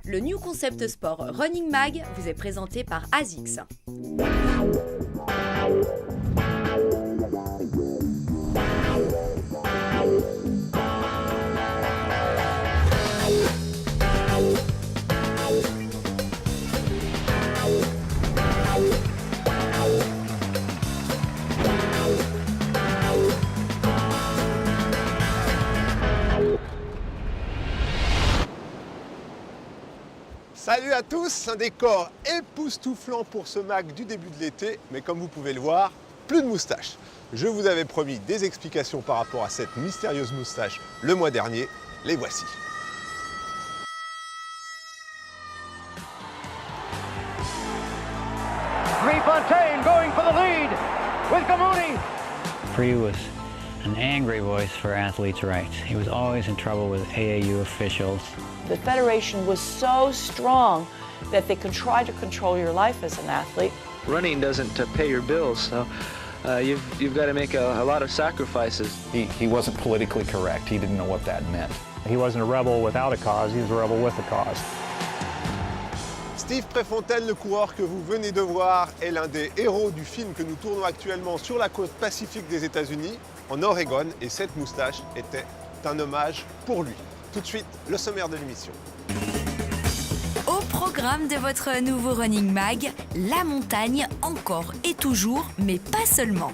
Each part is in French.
Le New Concept Sport Running Mag vous est présenté par ASICS. Salut à tous, un décor époustouflant pour ce mag du début de l'été, mais comme vous pouvez le voir, plus de moustaches. Je vous avais promis des explications par rapport à cette mystérieuse moustache le mois dernier, les voici. Fontaine going for the lead with Gamoni. Free was an angry voice for athletes' rights. He was always in trouble with AAU officials. The federation was so strong that they could try to control your life as an athlete. Running doesn't pay your bills, so you've got to make a lot of sacrifices. He wasn't politically correct. He didn't know what that meant. He wasn't a rebel without a cause, he was a rebel with a cause. Steve Prefontaine, le coureur que vous venez de voir, est l'un des héros du film que nous tournons actuellement sur la côte pacifique des États-Unis, en Oregon, et cette moustache était un hommage pour lui. Tout de suite, le sommaire de l'émission. Au programme de votre nouveau Running Mag, la montagne encore et toujours, mais pas seulement.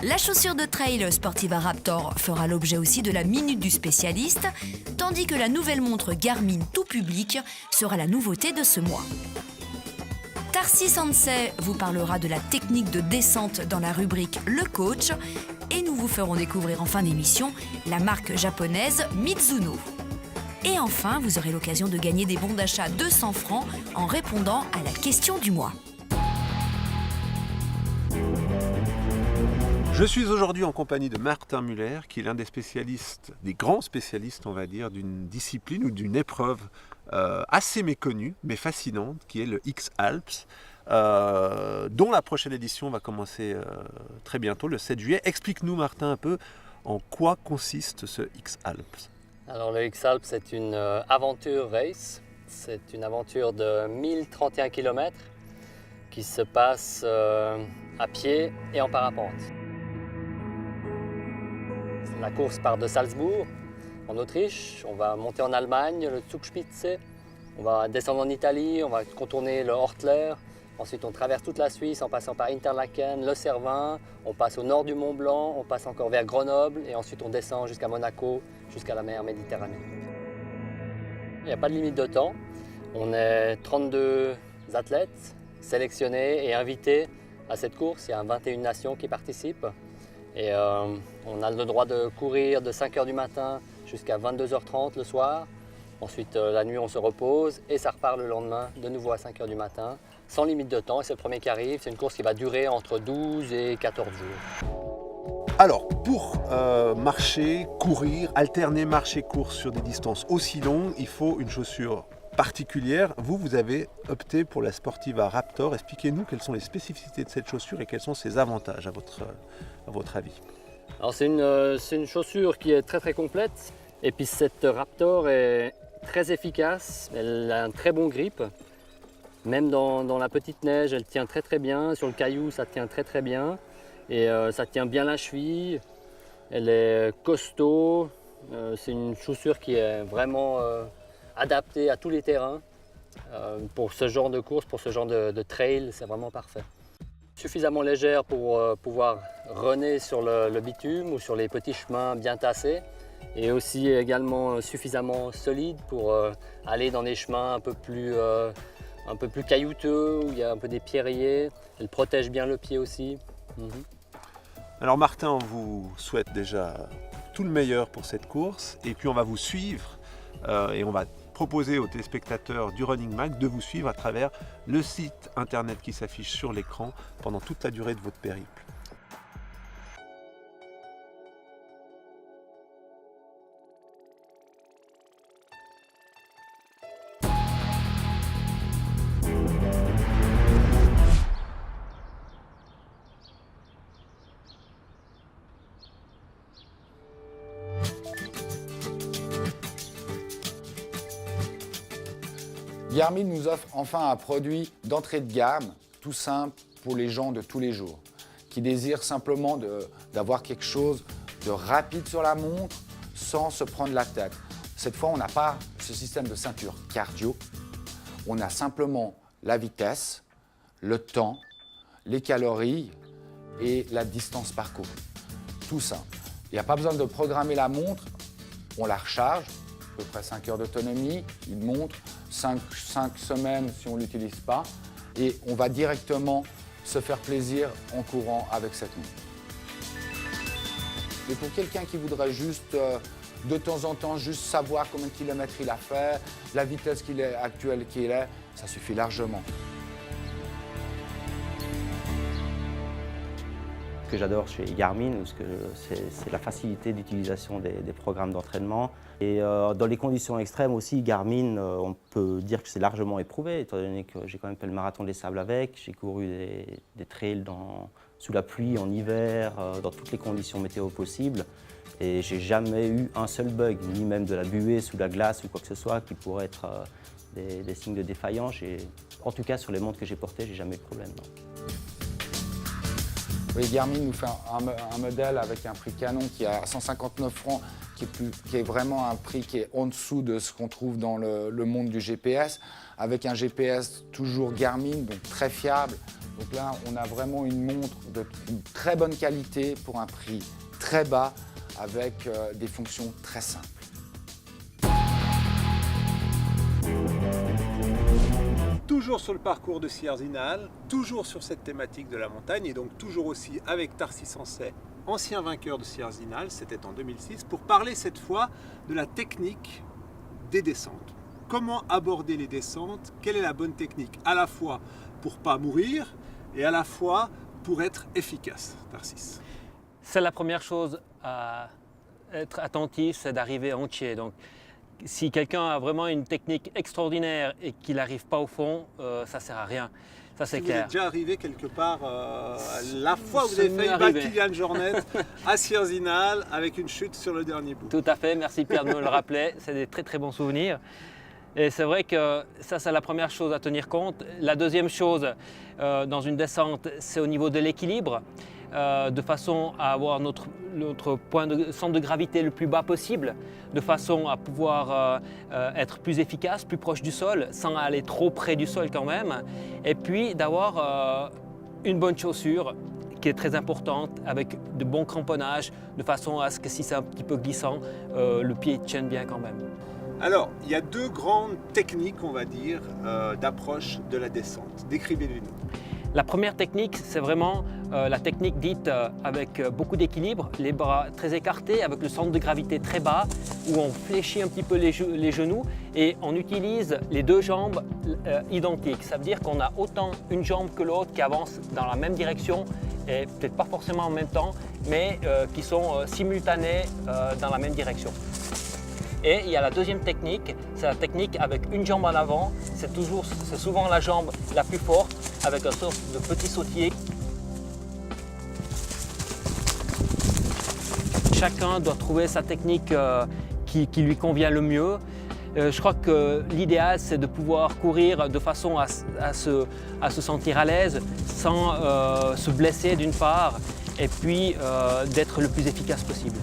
La chaussure de trail Sportiva Raptor fera l'objet aussi de la minute du spécialiste, tandis que la nouvelle montre Garmin tout public sera la nouveauté de ce mois. Tarsis Ansay vous parlera de la technique de descente dans la rubrique Le Coach, et nous vous ferons découvrir en fin d'émission la marque japonaise Mizuno. Et enfin, vous aurez l'occasion de gagner des bons d'achat 200 francs en répondant à la question du mois. Je suis aujourd'hui en compagnie de Martin Muller, qui est l'un des spécialistes, des grands spécialistes, on va dire, d'une discipline ou d'une épreuve assez méconnue, mais fascinante, qui est le X-Alps, dont la prochaine édition va commencer très bientôt, le 7 juillet. Explique-nous, Martin, un peu en quoi consiste ce X-Alps. Alors le X-Alps, c'est une aventure race. C'est une aventure de 1031 km qui se passe à pied et en parapente. La course part de Salzbourg, en Autriche. On va monter en Allemagne, le Zugspitze. On va descendre en Italie, on va contourner le Ortler. Ensuite, on traverse toute la Suisse en passant par Interlaken, le Cervin. On passe au nord du Mont Blanc, on passe encore vers Grenoble et ensuite on descend jusqu'à Monaco, jusqu'à la mer Méditerranée. Il n'y a pas de limite de temps. On est 32 athlètes sélectionnés et invités à cette course. Il y a 21 nations qui participent. Et on a le droit de courir de 5 h du matin jusqu'à 22 h 30 le soir. Ensuite, la nuit, on se repose et ça repart le lendemain, de nouveau à 5 h du matin, sans limite de temps. Et c'est le premier qui arrive. C'est une course qui va durer entre 12 et 14 jours. Alors, pour marcher, courir, alterner marche-course sur des distances aussi longues, il faut une chaussure particulière. Vous avez opté pour la Sportiva Raptor. Expliquez-nous quelles sont les spécificités de cette chaussure et quels sont ses avantages à votre avis. Alors c'est une chaussure qui est très très complète. Et puis cette Raptor est très efficace. Elle a un très bon grip. Même dans la petite neige, elle tient très très bien. Sur le caillou, ça tient très très bien. Et ça tient bien la cheville. Elle est costaud. C'est une chaussure qui est vraiment adaptée à tous les terrains. Pour ce genre de course, pour ce genre de trail, c'est vraiment parfait. Suffisamment légère pour pouvoir runner sur le bitume ou sur les petits chemins bien tassés. Et aussi également suffisamment solide pour aller dans des chemins un peu plus caillouteux, où il y a un peu des pierriers. Elle protège bien le pied aussi. Alors Martin, on vous souhaite déjà tout le meilleur pour cette course. Et puis on va vous suivre et on va proposer aux téléspectateurs du Running Mag de vous suivre à travers le site internet qui s'affiche sur l'écran pendant toute la durée de votre périple. Garmin nous offre enfin un produit d'entrée de gamme, tout simple pour les gens de tous les jours, qui désirent simplement d'avoir quelque chose de rapide sur la montre sans se prendre la tête. Cette fois, on n'a pas ce système de ceinture cardio, on a simplement la vitesse, le temps, les calories et la distance parcourue. Tout simple. Il n'y a pas besoin de programmer la montre, on la recharge, à peu près 5 heures d'autonomie, une montre, 5 semaines si on ne l'utilise pas, et on va directement se faire plaisir en courant avec cette montre. Et pour quelqu'un qui voudrait juste, de temps en temps, juste savoir combien de kilomètres il a fait, la vitesse actuelle qu'il est, ça suffit largement. Ce que j'adore chez Garmin, c'est la facilité d'utilisation des programmes d'entraînement. Et dans les conditions extrêmes aussi, Garmin, on peut dire que c'est largement éprouvé, étant donné que j'ai quand même fait le marathon des sables avec, j'ai couru des trails sous la pluie, en hiver, dans toutes les conditions météo possibles. Et j'ai jamais eu un seul bug, ni même de la buée sous la glace ou quoi que ce soit, qui pourrait être des signes de défaillance. En tout cas, sur les montres que j'ai portées, j'ai jamais eu de problème. Non. Oui, Garmin nous fait un modèle avec un prix canon qui est à 159 francs, qui est vraiment un prix qui est en dessous de ce qu'on trouve dans le monde du GPS, avec un GPS toujours Garmin, donc très fiable. Donc là, on a vraiment une montre de très bonne qualité pour un prix très bas, avec des fonctions très simples. Toujours sur le parcours de Sierzinal, toujours sur cette thématique de la montagne et donc toujours aussi avec Tarsis Ansay, ancien vainqueur de Sierzinal, c'était en 2006, pour parler cette fois de la technique des descentes. Comment aborder les descentes? Quelle est la bonne technique? À la fois pour ne pas mourir et à la fois pour être efficace, Tarsis. C'est la première chose à être attentif, c'est d'arriver entier. Donc, si quelqu'un a vraiment une technique extraordinaire et qu'il n'arrive pas au fond, ça ne sert à rien. Ça, c'est clair. Vous êtes déjà arrivé quelque part, la fois où vous avez failli battre Kilian Jornet à Sierzinal avec une chute sur le dernier bout. Tout à fait, merci Pierre de me le rappeler, c'est des très très bons souvenirs. Et c'est vrai que ça, c'est la première chose à tenir compte. La deuxième chose dans une descente, c'est au niveau de l'équilibre, de façon à avoir notre centre de gravité le plus bas possible, de façon à pouvoir être plus efficace, plus proche du sol, sans aller trop près du sol quand même. Et puis d'avoir une bonne chaussure qui est très importante, avec de bons cramponnages, de façon à ce que si c'est un petit peu glissant, le pied tienne bien quand même. Alors, il y a deux grandes techniques, on va dire, d'approche de la descente. Décrivez-les-nous. La première technique, c'est vraiment la technique dite avec beaucoup d'équilibre, les bras très écartés, avec le centre de gravité très bas, où on fléchit un petit peu les genoux et on utilise les deux jambes identiques. Ça veut dire qu'on a autant une jambe que l'autre qui avance dans la même direction, et peut-être pas forcément en même temps, mais qui sont simultanées dans la même direction. Et il y a la deuxième technique, c'est la technique avec une jambe en avant. C'est souvent la jambe la plus forte, avec un sorte de petit sautier. Chacun doit trouver sa technique qui lui convient le mieux. Je crois que l'idéal, c'est de pouvoir courir de façon à se sentir à l'aise, sans se blesser d'une part, et puis d'être le plus efficace possible.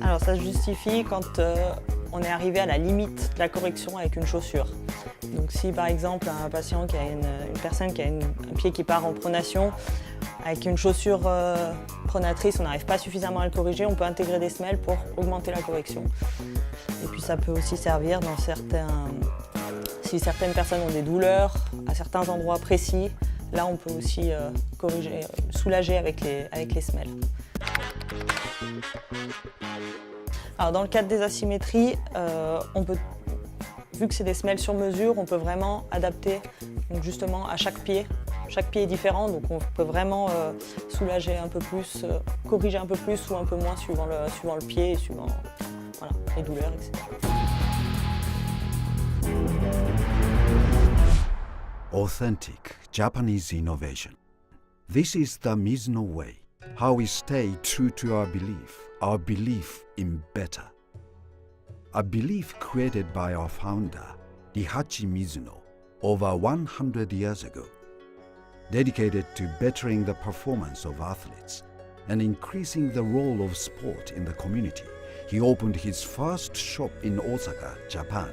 Alors ça se justifie quand on est arrivé à la limite de la correction avec une chaussure. Donc si par exemple un patient qui a une personne qui a un pied qui part en pronation, avec une chaussure pronatrice, on n'arrive pas suffisamment à le corriger, on peut intégrer des semelles pour augmenter la correction. Et puis ça peut aussi servir dans si certaines personnes ont des douleurs à certains endroits précis, là on peut aussi corriger, soulager avec les semelles. Alors dans le cadre des asymétries, vu que c'est des semelles sur mesure, on peut vraiment adapter donc justement à chaque pied. Chaque pied est différent, donc on peut vraiment soulager un peu plus, corriger un peu plus ou un peu moins suivant le pied et suivant. Voilà. les douleurs, etc. Authentic Japanese innovation. This is the Mizuno way. How we stay true to our belief in better. A belief created by our founder, Daihachi Mizuno, over 100 years ago. Dedicated to bettering the performance of athletes and increasing the role of sport in the community, he opened his first shop in Osaka, Japan,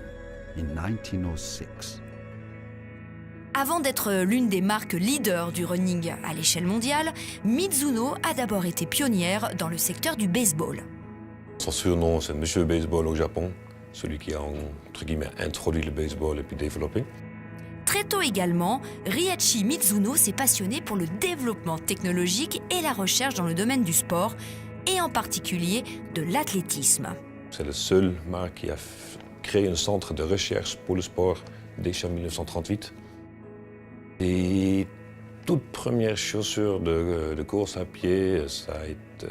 in 1906. Avant d'être l'une des marques leaders du running à l'échelle mondiale, Mizuno a d'abord été pionnière dans le secteur du baseball. Son surnom, c'est Monsieur Baseball au Japon, celui qui a, entre guillemets, introduit le baseball et puis développé. Très tôt également, Riichi Mizuno s'est passionné pour le développement technologique et la recherche dans le domaine du sport, et en particulier de l'athlétisme. C'est la seule marque qui a créé un centre de recherche pour le sport déjà en 1938. Et toute première chaussure de course à pied, ça a été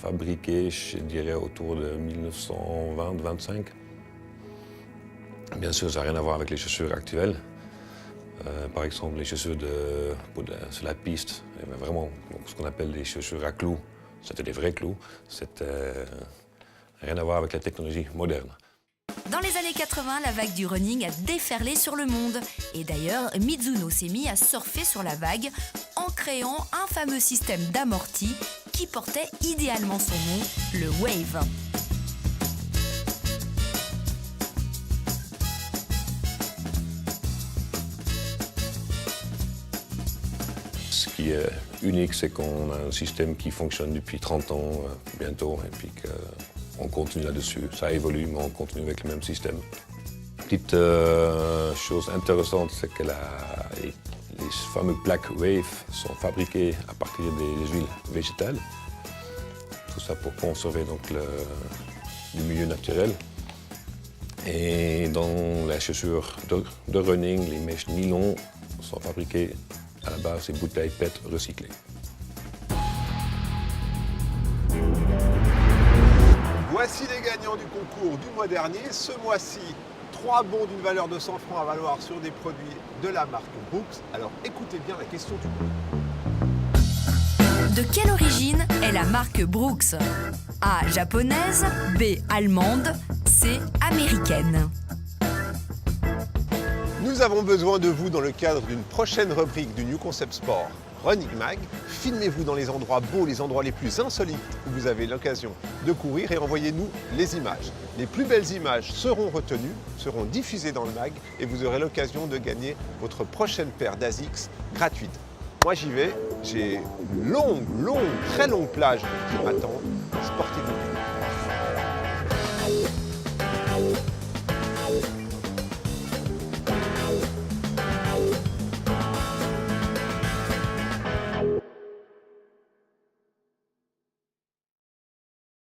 fabriqué, je dirais, autour de 1920-25. Bien sûr, ça n'a rien à voir avec les chaussures actuelles. Par exemple, les chaussures sur la piste, vraiment ce qu'on appelle les chaussures à clous, c'était des vrais clous. C'était rien à voir avec la technologie moderne. Dans les années 80, la vague du running a déferlé sur le monde. Et d'ailleurs, Mizuno s'est mis à surfer sur la vague en créant un fameux système d'amorti qui portait idéalement son nom, le Wave. Ce qui est unique, c'est qu'on a un système qui fonctionne depuis 30 ans bientôt, et puis qu'on continue là-dessus. Ça évolue, mais on continue avec le même système. Petite chose intéressante, c'est que les fameux plaques Wave sont fabriquées à partir des huiles végétales. Tout ça pour conserver donc le milieu naturel. Et dans les chaussures de running, les mèches nylon sont fabriquées à la base des bouteilles PET recyclées. Voici les gagnants du concours du mois dernier. Ce mois-ci, 3 bons d'une valeur de 100 francs à valoir sur des produits de la marque Brooks. Alors écoutez bien la question du jour. De quelle origine est la marque Brooks? A. Japonaise, B. Allemande, C. Américaine. Nous avons besoin de vous dans le cadre d'une prochaine rubrique du New Concept Sport Running Mag. Filmez-vous dans les endroits beaux, les endroits les plus insolites où vous avez l'occasion de courir et envoyez-nous les images. Les plus belles images seront retenues, seront diffusées dans le mag et vous aurez l'occasion de gagner votre prochaine paire d'ASICS gratuite. Moi j'y vais, j'ai une très longue plage qui m'attend. Sportivement.